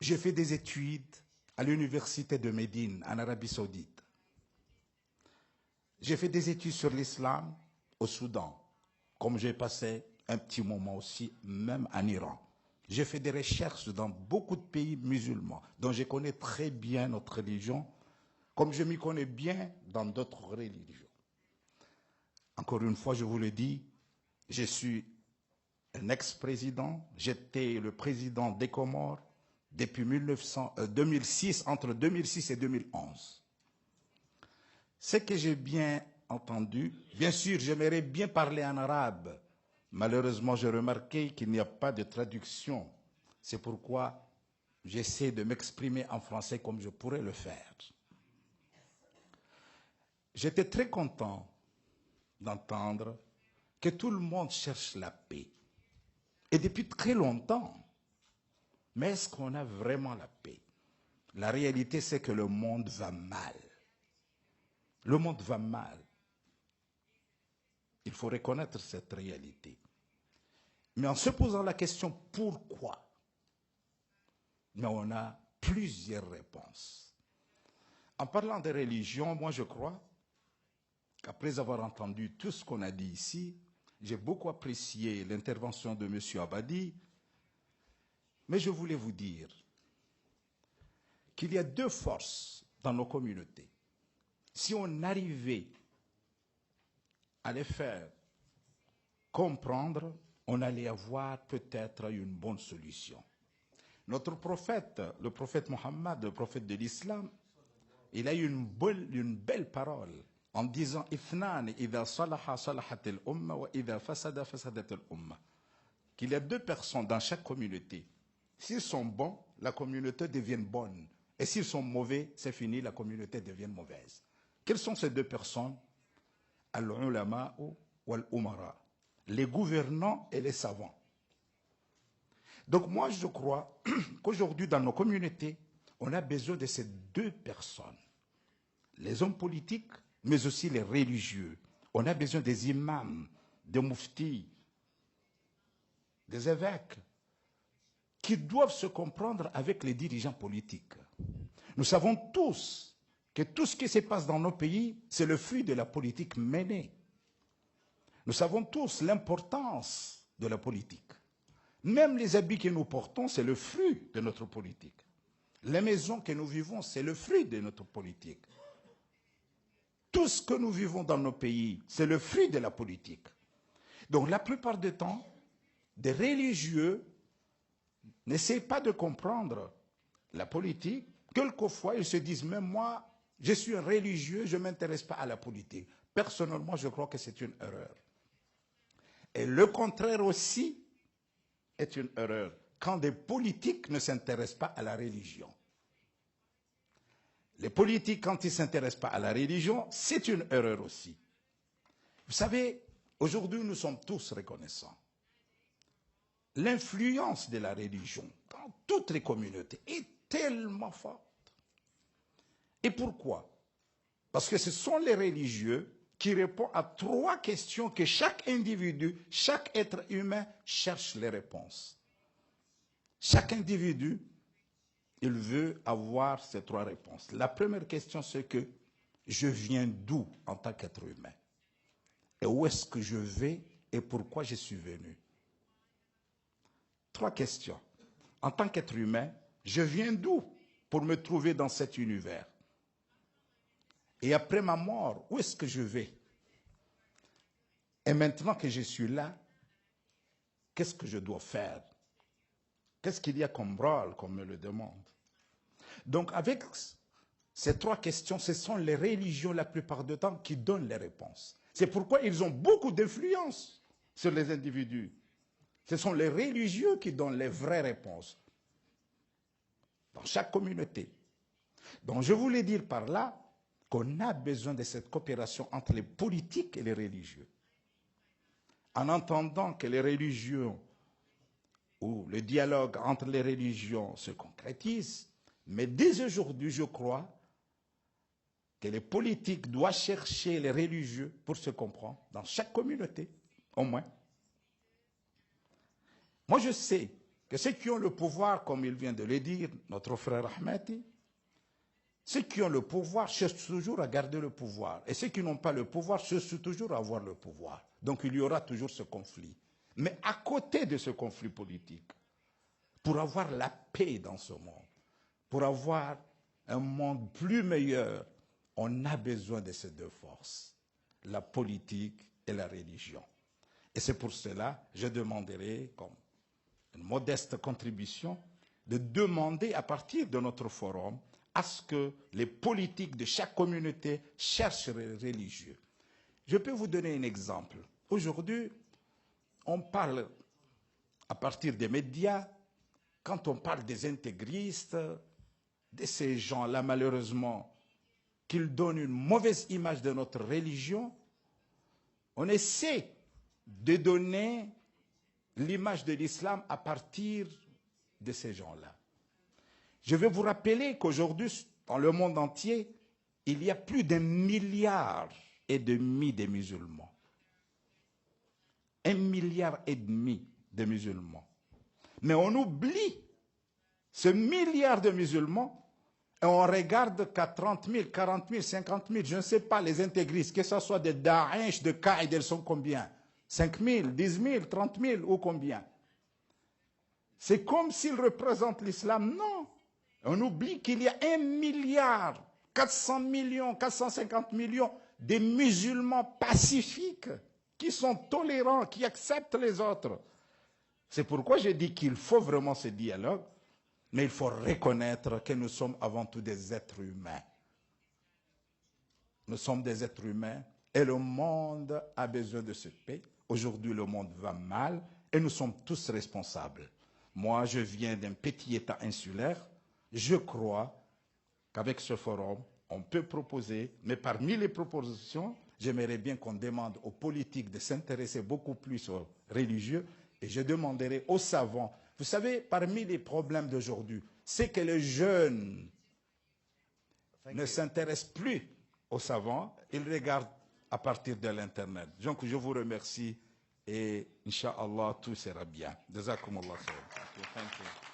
J'ai fait des études à l'université de Médine, en Arabie Saoudite. J'ai fait des études sur l'islam au Soudan, comme j'ai passé un petit moment aussi, même en Iran. J'ai fait des recherches dans beaucoup de pays musulmans, dont je connais très bien notre religion, comme je m'y connais bien dans d'autres religions. Encore une fois, je vous le dis, je suis un ex-président, j'étais le président des Comores depuis 2006, entre 2006 et 2011. Ce que j'ai bien entendu, bien sûr, j'aimerais bien parler en arabe. Malheureusement, j'ai remarqué qu'il n'y a pas de traduction. C'est pourquoi j'essaie de m'exprimer en français comme je pourrais le faire. J'étais très content d'entendre que tout le monde cherche la paix. Et depuis très longtemps. Mais est-ce qu'on a vraiment la paix? La réalité, c'est que le monde va mal. Le monde va mal. Il faut reconnaître cette réalité. Mais en se posant la question pourquoi, mais on a plusieurs réponses. En parlant de religion, moi je crois qu'après avoir entendu tout ce qu'on a dit ici, j'ai beaucoup apprécié l'intervention de M. Abadi, mais je voulais vous dire qu'il y a deux forces dans nos communautés. Si on arrivait à les faire comprendre, on allait avoir peut-être une bonne solution. Notre prophète, le prophète Mohammed, le prophète de l'islam, il a eu une belle parole en disant Ifnan idha salaha salahat al-umma wa idha fasada fasadat al-umma. Qu'il y a deux personnes dans chaque communauté. S'ils sont bons, la communauté devient bonne. Et s'ils sont mauvais, c'est fini, la communauté devient mauvaise. Quelles sont ces deux personnes? Al-ulama wal-umara. Les gouvernants et les savants. Donc moi, je crois qu'aujourd'hui, dans nos communautés, on a besoin de ces deux personnes. Les hommes politiques, mais aussi les religieux. On a besoin des imams, des mouftis, des évêques, qui doivent se comprendre avec les dirigeants politiques. Nous savons tous que tout ce qui se passe dans nos pays, c'est le fruit de la politique menée. Nous savons tous l'importance de la politique. Même les habits que nous portons, c'est le fruit de notre politique. Les maisons que nous vivons, c'est le fruit de notre politique. Tout ce que nous vivons dans nos pays, c'est le fruit de la politique. Donc la plupart du temps, des religieux n'essayent pas de comprendre la politique. Quelquefois, ils se disent, même moi, je suis un religieux, je ne m'intéresse pas à la politique. Personnellement, je crois que c'est une erreur. Et le contraire aussi est une erreur, quand des politiques ne s'intéressent pas à la religion. Les politiques, quand ils ne s'intéressent pas à la religion, c'est une erreur aussi. Vous savez, aujourd'hui, nous sommes tous reconnaissants. L'influence de la religion dans toutes les communautés est tellement forte. Et pourquoi? Parce que ce sont les religieux qui répondent à trois questions que chaque individu, chaque être humain cherche les réponses. Chaque individu, il veut avoir ces trois réponses. La première question, c'est que je viens d'où en tant qu'être humain? Et où est-ce que je vais et pourquoi je suis venu? Trois questions. En tant qu'être humain, je viens d'où pour me trouver dans cet univers? Et après ma mort, où est-ce que je vais? Et maintenant que je suis là, qu'est-ce que je dois faire? Qu'est-ce qu'il y a comme rôle qu'on me le demande? Donc avec ces trois questions, ce sont les religions la plupart du temps qui donnent les réponses. C'est pourquoi ils ont beaucoup d'influence sur les individus. Ce sont les religieux qui donnent les vraies réponses dans chaque communauté. Donc je voulais dire par là qu'on a besoin de cette coopération entre les politiques et les religieux. En entendant que les religions ou le dialogue entre les religions se concrétise, mais dès aujourd'hui, je crois que les politiques doivent chercher les religieux pour se comprendre dans chaque communauté, au moins. Moi, je sais que ceux qui ont le pouvoir, comme il vient de le dire, notre frère Ahmadi, ceux qui ont le pouvoir cherchent toujours à garder le pouvoir. Et ceux qui n'ont pas le pouvoir cherchent toujours à avoir le pouvoir. Donc il y aura toujours ce conflit. Mais à côté de ce conflit politique, pour avoir la paix dans ce monde, pour avoir un monde plus meilleur, on a besoin de ces deux forces, la politique et la religion. Et c'est pour cela que je demanderai, comme une modeste contribution, de demander à partir de notre forum à ce que les politiques de chaque communauté cherchent les religieux. Je peux vous donner un exemple. Aujourd'hui, on parle, à partir des médias, quand on parle des intégristes, de ces gens-là, malheureusement, qu'ils donnent une mauvaise image de notre religion, on essaie de donner l'image de l'islam à partir de ces gens-là. Je vais vous rappeler qu'aujourd'hui, dans le monde entier, il y a plus d'1,5 milliard de musulmans. 1,5 milliard de musulmans. Mais on oublie ce milliard de musulmans et on regarde qu'à 30 000, 40 000, 50 000, je ne sais pas, les intégristes, que ce soit de Daesh, de Qaïd, elles sont combien? 5 000, 10 000, 30 000 ou combien? C'est comme s'ils représentent l'islam. Non. On oublie qu'il y a 1 milliard, 400 millions, 450 millions de musulmans pacifiques qui sont tolérants, qui acceptent les autres. C'est pourquoi j'ai dit qu'il faut vraiment ce dialogue, mais il faut reconnaître que nous sommes avant tout des êtres humains. Nous sommes des êtres humains et le monde a besoin de cette paix. Aujourd'hui, le monde va mal et nous sommes tous responsables. Moi, je viens d'un petit État insulaire. Je crois qu'avec ce forum, on peut proposer, mais parmi les propositions, j'aimerais bien qu'on demande aux politiques de s'intéresser beaucoup plus aux religieux et je demanderai aux savants. Vous savez, parmi les problèmes d'aujourd'hui, c'est que les jeunes ne s'intéressent plus aux savants, ils regardent à partir de l'Internet. Donc je vous remercie et Inch'Allah, tout sera bien. Jazakumullah khayr. Thank you.